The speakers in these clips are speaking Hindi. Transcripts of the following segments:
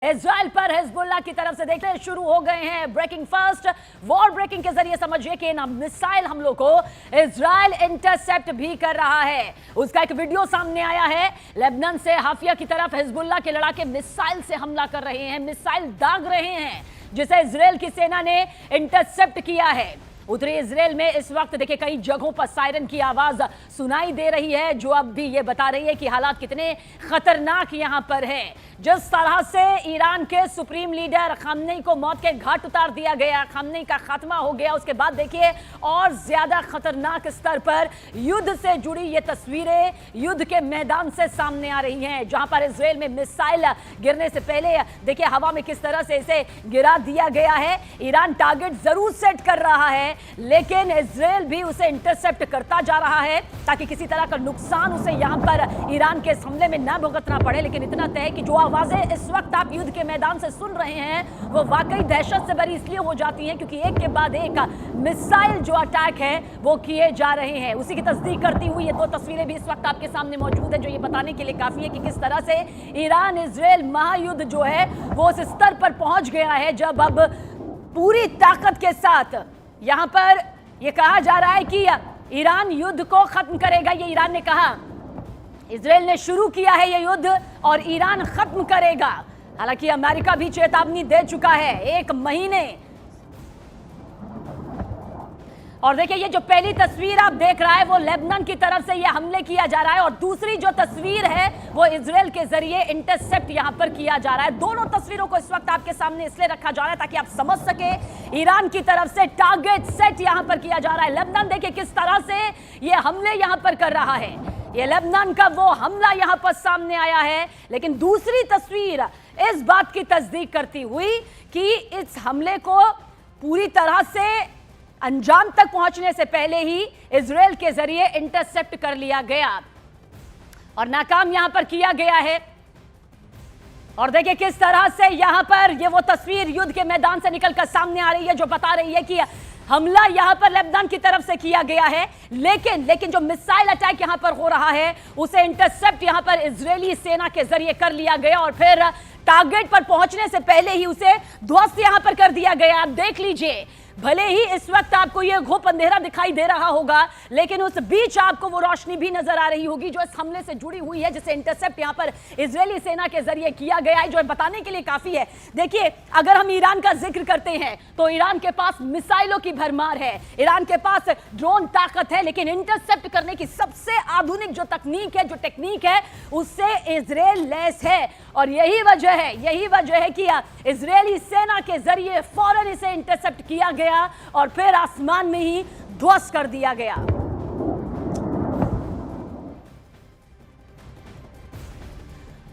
इजराइल पर हिजबुल्लाह की तरफ से देखते शुरू हो गए हैं ब्रेकिंग फर्स्ट वॉर ब्रेकिंग के जरिए समझिए कि इन मिसाइल हमलों को इजराइल इंटरसेप्ट भी कर रहा है। उसका एक वीडियो सामने आया है। लेबनान से हाफिया की तरफ हिजबुल्लाह के लड़ाके मिसाइल से हमला कर रहे हैं, मिसाइल दाग रहे हैं, जिसे इजराइल की सेना ने इंटरसेप्ट किया है। उत्तरी इजराइल में इस वक्त देखिए कई जगहों पर सायरन की आवाज सुनाई दे रही है, जो अब भी ये बता रही है कि हालात कितने खतरनाक यहां पर हैं। जिस तरह से ईरान के सुप्रीम लीडर खामनेई को मौत के घाट उतार दिया गया, खामनेई का खात्मा हो गया, उसके बाद देखिए और ज्यादा खतरनाक स्तर पर युद्ध से जुड़ी ये तस्वीरें युद्ध के मैदान से सामने आ रही हैं, जहां पर इजराइल में मिसाइल गिरने से पहले देखिए हवा में किस तरह से इसे गिरा दिया गया है। ईरान टारगेट जरूर सेट कर रहा है, लेकिन इजराइल भी उसे इंटरसेप्ट करता जा रहा है ताकि किसी तरह का नुकसान उसे यहां पर ईरान के हमले में न भुगतना पड़े। लेकिन इतना तय है कि जो आवाजें इस वक्त आप युद्ध के मैदान से सुन रहे हैं वो वाकई दहशत से भरी इसलिए हो जाती हैं क्योंकि एक के बाद एक मिसाइल जो अटैक है वो किए जा रहे हैं। उसी की तस्दीक करती हुई ये दो तस्वीरें भी इस वक्त आपके सामने मौजूद है, जो ये बताने के लिए काफी है कि किस तरह से ईरान इजराइल महायुद्ध जो है वो उस स्तर पर पहुंच गया है जब अब पूरी ताकत के साथ यहां पर यह कहा जा रहा है कि ईरान युद्ध को खत्म करेगा। ये ईरान ने कहा, इजराइल ने शुरू किया है ये युद्ध और ईरान खत्म करेगा। हालांकि अमेरिका भी चेतावनी दे चुका है 1 महीने। और देखिए ये जो पहली तस्वीर आप देख रहा है वो लेबनान की तरफ से ये हमले किया जा रहा है, और दूसरी जो तस्वीर है वो इजराइल के जरिए इंटरसेप्ट यहां पर किया जा रहा है। दोनों तस्वीरों को इस वक्त आपके सामने इसलिए रखा जा रहा है ताकि आप समझ सके ईरान की तरफ से टारगेट सेट यहां पर किया जा रहा है। लेबनान देखिए किस तरह से ये हमले यहां पर कर रहा है, ये लेबनान का वो हमला यहां पर सामने आया है। लेकिन दूसरी तस्वीर इस बात की तस्दीक करती हुई कि इस हमले को पूरी तरह से अंजाम तक पहुंचने से पहले ही इजराइल के जरिए इंटरसेप्ट कर लिया गया और नाकाम यहां पर किया गया है। और देखिए किस तरह से यहां पर ये वो तस्वीर युद्ध के मैदान से निकलकर सामने आ रही है जो बता रही है कि हमला यहां पर लेबनान की तरफ से किया गया है, लेकिन जो मिसाइल अटैक यहां पर हो रहा है उसे इंटरसेप्ट यहां पर इजरायली सेना के जरिए कर लिया गया और फिर टारगेट पर पहुंचने से पहले ही उसे ध्वस्त यहां पर कर दिया गया। आप देख लीजिए, भले ही इस वक्त आपको यह घुप अंधेरा दिखाई दे रहा होगा, लेकिन उस बीच आपको वो रोशनी भी नजर आ रही होगी जो इस हमले से जुड़ी हुई है, जिसे इंटरसेप्ट यहां पर इजरायली सेना के जरिए किया गया है, जो बताने के लिए काफी है। देखिए अगर हम ईरान का जिक्र करते हैं तो ईरान के पास मिसाइलों की भरमार है, ईरान के पास ड्रोन ताकत है, लेकिन इंटरसेप्ट करने की सबसे आधुनिक जो तकनीक है, जो टेक्निक है, उससे इजराइल लैस है। और यही वजह है कि इजरायली सेना के जरिए फौरन इसे इंटरसेप्ट किया गया और फिर आसमान में ही ध्वस्त कर दिया गया।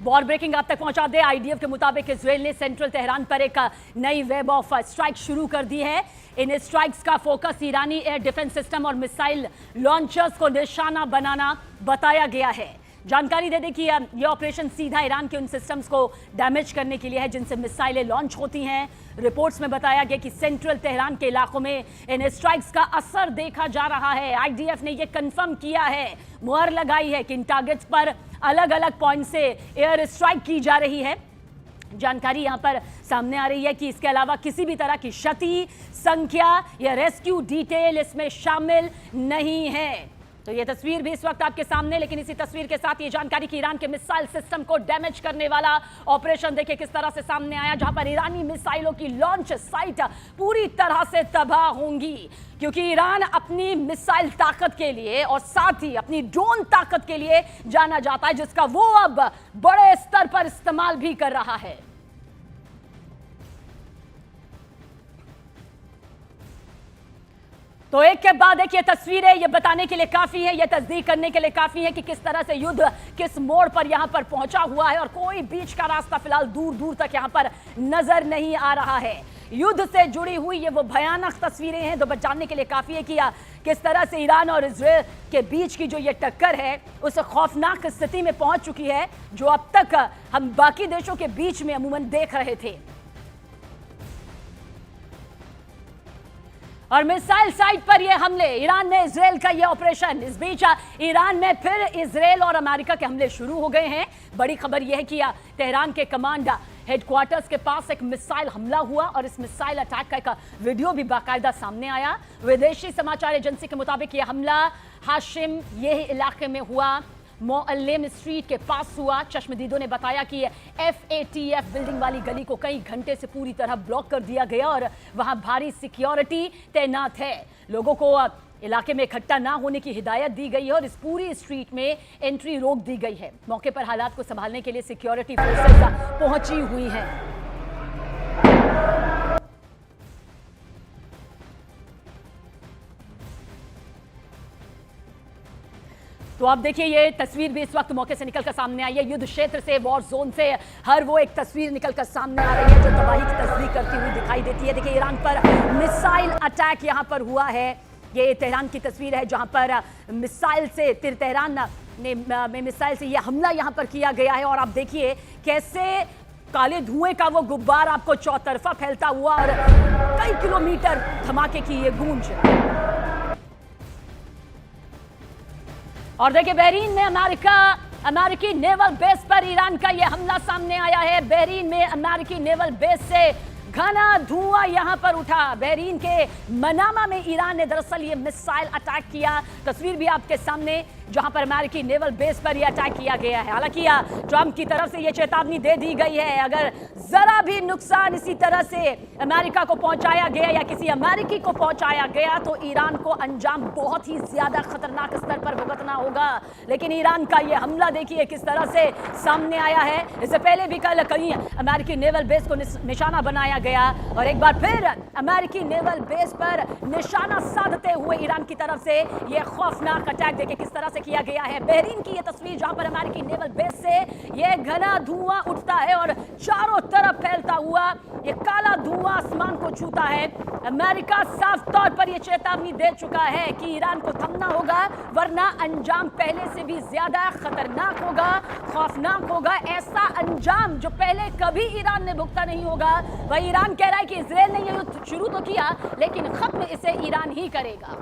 वॉर ब्रेकिंग आप तक पहुंचा दे। आईडीएफ के मुताबिक इजराइल ने सेंट्रल तेहरान पर एक नई वेब ऑफ स्ट्राइक शुरू कर दी है। इन स्ट्राइक्स का फोकस ईरानी एयर डिफेंस सिस्टम और मिसाइल लॉन्चर्स को निशाना बनाना बताया गया है। जानकारी दे दें कि यह ऑपरेशन सीधा ईरान के उन सिस्टम्स को डैमेज करने के लिए है जिनसे मिसाइलें लॉन्च होती हैं। रिपोर्ट्स में बताया गया कि सेंट्रल तेहरान के इलाकों में इन स्ट्राइक्स का असर देखा जा रहा है। आईडीएफ ने यह कंफर्म किया है, मुहर लगाई है कि इन टारगेट्स पर अलग अलग पॉइंट से एयर स्ट्राइक की जा रही है। जानकारी यहां पर सामने आ रही है कि इसके अलावा किसी भी तरह की क्षति, संख्या या रेस्क्यू डिटेल इसमें शामिल नहीं है। तो ये तस्वीर भी इस वक्त आपके सामने, लेकिन इसी तस्वीर के साथ ये जानकारी कि ईरान के मिसाइल सिस्टम को डैमेज करने वाला ऑपरेशन देखिए किस तरह से सामने आया, जहां पर ईरानी मिसाइलों की लॉन्च साइट पूरी तरह से तबाह होंगी, क्योंकि ईरान अपनी मिसाइल ताकत के लिए और साथ ही अपनी ड्रोन ताकत के लिए जाना जाता है, जिसका वो अब बड़े स्तर पर इस्तेमाल भी कर रहा है। तो एक के बाद एक ये तस्वीरें ये बताने के लिए काफी है, ये तस्दीक करने के लिए काफी है कि किस तरह से युद्ध किस मोड़ पर यहां पर पहुंचा हुआ है और कोई बीच का रास्ता फिलहाल दूर दूर तक यहां पर नजर नहीं आ रहा है। युद्ध से जुड़ी हुई ये वो भयानक तस्वीरें हैं जो जानने के लिए काफी है कि किस तरह से ईरान और इजराइल के बीच की जो ये टक्कर है उस खौफनाक स्थिति में पहुंच चुकी है जो अब तक हम बाकी देशों के बीच में अमूमन देख रहे थे। और मिसाइल साइट पर यह हमले, ईरान में इजराइल का यह ऑपरेशन, इस बीच ईरान में फिर इजराइल और अमेरिका के हमले शुरू हो गए हैं। बड़ी खबर यह है कि तेहरान के कमांडर हेडक्वार्टर्स के पास एक मिसाइल हमला हुआ और इस मिसाइल अटैक का एक वीडियो भी बाकायदा सामने आया। विदेशी समाचार एजेंसी के मुताबिक यह हमला हाशिम ये इलाके में हुआ, मोअल्लेम स्ट्रीट के पास हुआ। चश्मदीदों ने बताया कि FATF बिल्डिंग वाली गली को कई घंटे से पूरी तरह ब्लॉक कर दिया गया और वहां भारी सिक्योरिटी तैनात है। लोगों को इलाके में इकट्ठा ना होने की हिदायत दी गई है और इस पूरी स्ट्रीट में एंट्री रोक दी गई है। मौके पर हालात को संभालने के लिए सिक्योरिटी फोर्सेस पहुंची हुई हैं। तो आप देखिए ये तस्वीर भी इस वक्त मौके से निकलकर सामने आई है। युद्ध क्षेत्र से, वॉर जोन से हर वो एक तस्वीर निकलकर सामने आ रही है जो तबाही की तस्दीक करती हुई दिखाई देती है। देखिए ईरान पर मिसाइल अटैक यहां पर हुआ है। ये तेहरान की तस्वीर है जहां पर मिसाइल से तेहरान में मिसाइल से यह हमला यहां पर किया गया है। और आप देखिए कैसे काले धुएं का वो गुब्बार आपको चौतरफा फैलता हुआ और कई किलोमीटर धमाके की ये गूंज। और देखिए बहरीन में अमेरिकी नेवल बेस पर ईरान का यह हमला सामने आया है। बहरीन में अमेरिकी नेवल बेस से घना धुआं यहां पर उठा। बहरीन के मनामा में ईरान ने दरअसल ये मिसाइल अटैक किया। तस्वीर भी आपके सामने जहां पर अमेरिकी नेवल बेस पर यह अटैक किया गया है। हालांकि ट्रंप की तरफ से यह चेतावनी दे दी गई है अगर जरा भी नुकसान इसी तरह से अमेरिका को पहुंचाया गया या किसी अमेरिकी को पहुंचाया गया तो ईरान को अंजाम बहुत ही ज्यादा खतरनाक स्तर पर भुगतना होगा। लेकिन ईरान का यह हमला देखिए किस तरह से सामने आया है। इससे पहले भी कल कहीं अमेरिकी नेवल बेस को निशाना बनाया गया और एक बार फिर अमेरिकी नेवल बेस पर निशाना साधते हुए ईरान की तरफ से यह खौफनाक अटैक देखिए किस तरह से किया गया है। बहरीन की यह तस्वीर जहां पर अमेरिकी नेवल बेस से यह घना धुआं उठता है और चारों तरफ फैलता हुआ यह काला धुआं आसमान को छूता है। अमेरिका साफ तौर पर यह चेतावनी दे चुका है कि ईरान को थमना होगा वरना अंजाम पहले से भी ज्यादा खतरनाक होगा, खौफनाक होगा। ऐसा अंजाम जो पहले कभी ईरान ने भुगता नहीं होगा। वह ईरान कह रहा है कि इजराइल ने यह युद्ध शुरू तो किया लेकिन खत्म इसे ईरान ही करेगा।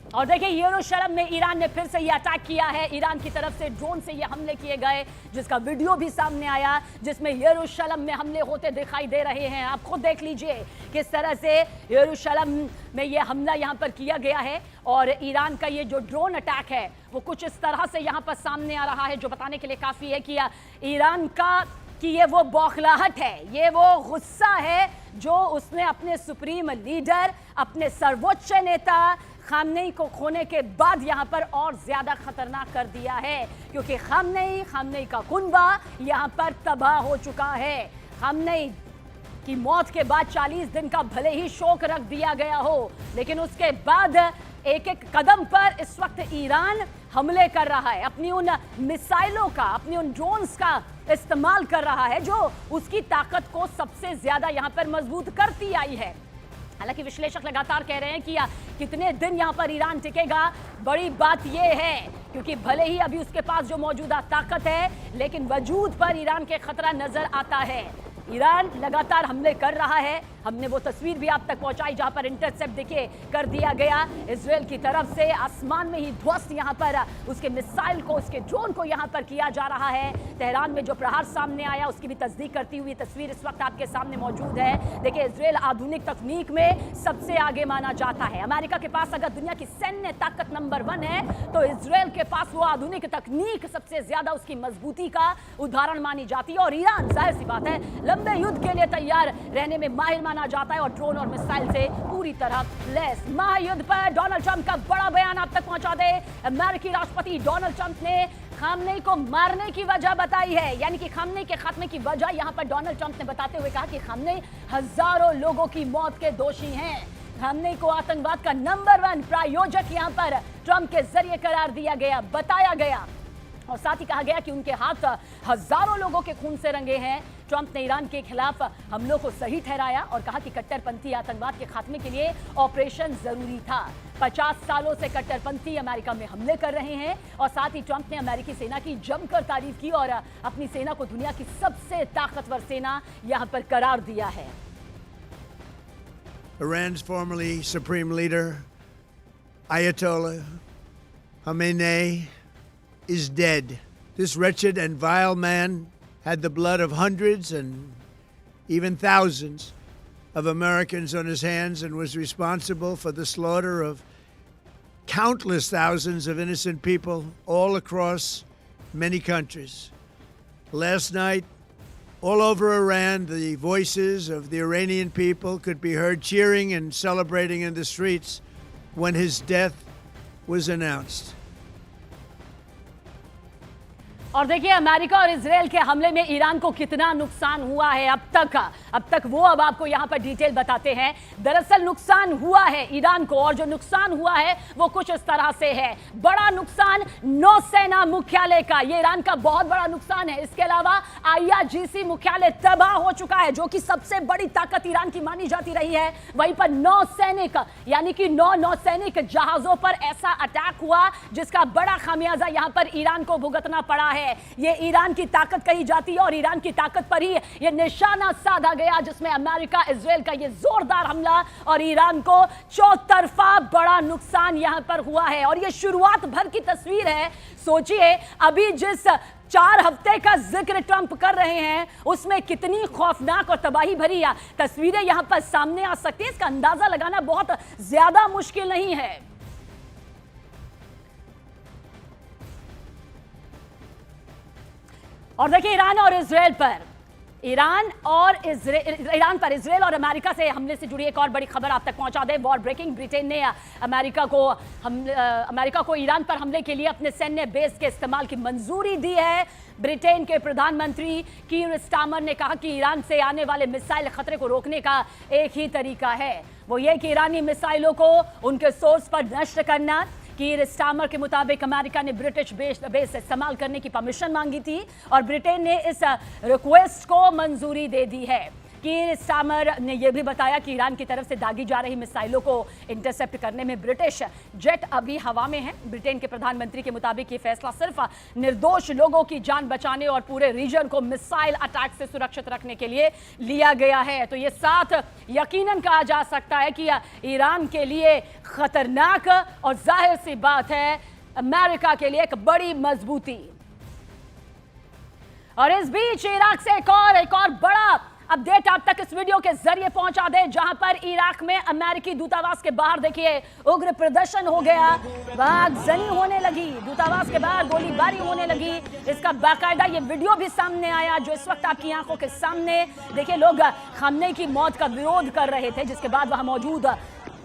और देखिए यरूशलेम में ईरान ने फिर से ये अटैक किया है। ईरान की तरफ से ड्रोन से ये हमले किए गए जिसका वीडियो भी सामने आया जिसमें यरूशलेम में हमले होते दिखाई दे रहे हैं। आप खुद देख लीजिए किस तरह से यरूशलेम में ये हमला यहाँ पर किया गया है। और ईरान का ये जो ड्रोन अटैक है वो कुछ इस तरह से यहाँ पर सामने आ रहा है जो बताने के लिए काफ़ी है कि ईरान का कि ये वो बौखलाहट है, ये वो गुस्सा है जो उसने अपने सुप्रीम लीडर, अपने सर्वोच्च नेता खामनेई को खोने के बाद यहां पर और ज्यादा खतरनाक कर दिया है। क्योंकि खामनेई का कुनबा यहां पर तबाह हो चुका है। खामनेई की मौत के बाद 40 दिन का भले ही शोक रख दिया गया हो लेकिन उसके बाद एक एक कदम पर इस वक्त ईरान हमले कर रहा है। अपनी उन मिसाइलों का, अपनी उन ड्रोन्स का इस्तेमाल कर रहा है जो उसकी ताकत को सबसे ज्यादा यहां पर मजबूत करती आई है। हालांकि विश्लेषक लगातार कह रहे हैं कि कितने दिन यहां पर ईरान टिकेगा बड़ी बात यह है क्योंकि भले ही अभी उसके पास जो मौजूदा ताकत है लेकिन वजूद पर ईरान के खतरा नजर आता है। ईरान लगातार हमले कर रहा है। हमने वो तस्वीर भी आप तक पहुंचाई जहां पर इंटरसेप्ट देखिए कर दिया गया इजराइल की तरफ से। आसमान में ही ध्वस्त यहां पर उसके मिसाइल को, उसके ड्रोन को यहां पर किया जा रहा है। तेहरान में जो प्रहार सामने आया उसकी भी तस्दीक करती हुई तस्वीर इस वक्त आपके सामने मौजूद है। देखिए इजराइल आधुनिक तकनीक में सबसे आगे माना जाता है। अमेरिका के पास अगर दुनिया की सैन्य ताकत नंबर 1 है तो इजराइल के पास वो आधुनिक तकनीक सबसे ज्यादा उसकी मजबूती का उदाहरण मानी जाती है। और ईरान जाहिर सी बात है लंबे युद्ध के लिए तैयार रहने में माहिर माना जाता है और ड्रोन और मिसाइल से पूरी तरह लैस। महायुद्ध पर डोनाल्ड ट्रंप का बड़ा बयान आप तक पहुंचा दे। अमेरिकी राष्ट्रपति डोनाल्ड ट्रंप ने खामनेई को मारने की वजह बताई है, यानी कि खामनेई के खात्मे की वजह यहां पर डोनाल्ड ट्रंप ने बताते हुए कहा कि खामनेई हजारों लोगों की मौत के दोषी हैं। खामनेई को आतंकवाद का नंबर 1 प्रायोजक यहां पर ट्रंप के जरिए करार दिया गया, बताया गया और साथ ही कहा गया कि उनके हाथ हजारों लोगों के खून से रंगे हैं। ट्रंप ने ईरान के खिलाफ हमलों को सही ठहराया और कहा कि कट्टरपंथी आतंकवाद के खात्मे के लिए ऑपरेशन जरूरी था। 50 सालों से कट्टरपंथी अमेरिका में हमले कर रहे हैं और साथ ही ट्रंप ने अमेरिकी सेना की जमकर तारीफ की और अपनी सेना को दुनिया की सबसे ताकतवर सेना यहां पर करार दिया है। Iran's formerly supreme leader, Ayatollah Khamenei, is dead. This wretched and vile man had the blood of hundreds and even thousands of Americans on his hands and was responsible for the slaughter of countless thousands of innocent people all across many countries. Last night, all over Iran, the voices of the Iranian people could be heard cheering and celebrating in the streets when his death was announced. और देखिए अमेरिका और इजराइल के हमले में ईरान को कितना नुकसान हुआ है अब तक वो अब आपको यहां पर डिटेल बताते हैं। दरअसल नुकसान हुआ है ईरान को, और जो नुकसान हुआ है वो कुछ इस तरह से है। बड़ा नुकसान नौसेना मुख्यालय का, ये ईरान का बहुत बड़ा नुकसान है। इसके अलावा IRGC मुख्यालय तबाह हो चुका है, जो कि सबसे बड़ी ताकत ईरान की मानी जाती रही है। वहीं पर नौसैनिक यानी कि 9 नौसैनिक जहाजों पर ऐसा अटैक हुआ जिसका बड़ा खामियाजा यहां पर ईरान को भुगतना पड़ा है। ये ईरान की ताकत कही जाती है और ईरान की ताकत पर ही ये निशाना साधा गया, जिसमें अमेरिका इजराइल का ये जोरदार हमला और ईरान को चौतरफा बड़ा नुकसान यहां पर हुआ है। और ये शुरुआत भर की तस्वीर है। सोचिए अभी जिस 4 हफ्ते का जिक्र ट्रंप कर रहे हैं उसमें कितनी खौफनाक और तबाही भरी तस्वीरें यहां पर सामने आ सकती है। इसका अंदाजा लगाना बहुत ज्यादा मुश्किल नहीं है। और देखिए ईरान पर इजराइल और अमेरिका से हमले से जुड़ी एक और बड़ी खबर आप तक पहुंचा दें। वॉर ब्रेकिंग, ब्रिटेन ने अमेरिका को ईरान पर हमले के लिए अपने सैन्य बेस के इस्तेमाल की मंजूरी दी है। ब्रिटेन के प्रधानमंत्री कीर स्टारमर ने कहा कि ईरान से आने वाले मिसाइल खतरे को रोकने का एक ही तरीका है, वो ये कि ईरानी मिसाइलों को उनके सोर्स पर नष्ट करना। कीर स्टारमर के मुताबिक अमेरिका ने ब्रिटिश बेस इस्तेमाल करने की परमिशन मांगी थी और ब्रिटेन ने इस रिक्वेस्ट को मंजूरी दे दी है। कीर स्टारमर ने यह भी बताया कि ईरान की तरफ से दागी जा रही मिसाइलों को इंटरसेप्ट करने में ब्रिटिश जेट अभी हवा में हैं। ब्रिटेन के प्रधानमंत्री के मुताबिक ये फैसला सिर्फ निर्दोष लोगों की जान बचाने और पूरे रीजन को मिसाइल अटैक से सुरक्षित रखने के लिए लिया गया है। तो ये साथ यकीनन कहा जा सकता है कि ईरान के लिए खतरनाक और जाहिर सी बात है अमेरिका के लिए एक बड़ी मजबूती। और इस बीच इराक से एक और बड़ा अपडेट आप तक इस वीडियो के जरिए पहुंचा दे, जहां पर इराक में अमेरिकी दूतावास के बाहर देखिए उग्र प्रदर्शन हो गया, आगजनी होने लगी, दूतावास के बाहर गोलीबारी होने लगी। इसका बाकायदा ये वीडियो भी सामने आया जो इस वक्त आपकी आंखों के सामने देखिए। लोग खामनेई की मौत का विरोध कर रहे थे, जिसके बाद वहां मौजूद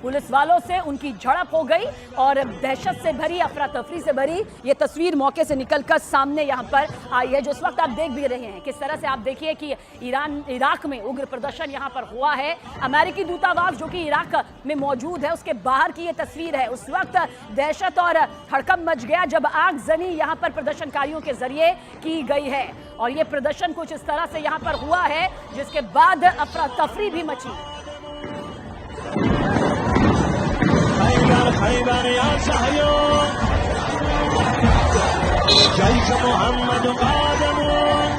पुलिस वालों से उनकी झड़प हो गई और दहशत से भरी, अफरा तफरी से भरी ये तस्वीर मौके से निकलकर सामने यहां पर आई है, जो इस वक्त आप देख भी रहे हैं। किस तरह से आप देखिए कि इराक में उग्र प्रदर्शन यहां पर हुआ है। अमेरिकी दूतावास जो कि इराक में मौजूद है उसके बाहर की ये तस्वीर है। उस वक्त दहशत और हड़कंप मच गया जब आगजनी यहां पर प्रदर्शनकारियों के जरिए की गई है और ये प्रदर्शन कुछ इस तरह से यहां पर हुआ है, जिसके बाद अफरा तफरी भी मची। खैबर या सहयोग जैश मोहम्मद कादमून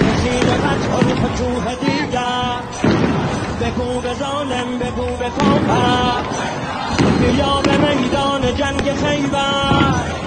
रसीद कछल फचूह दीदा बकू बज़ालिम बकू बकौफा या मैदान जंग खैबर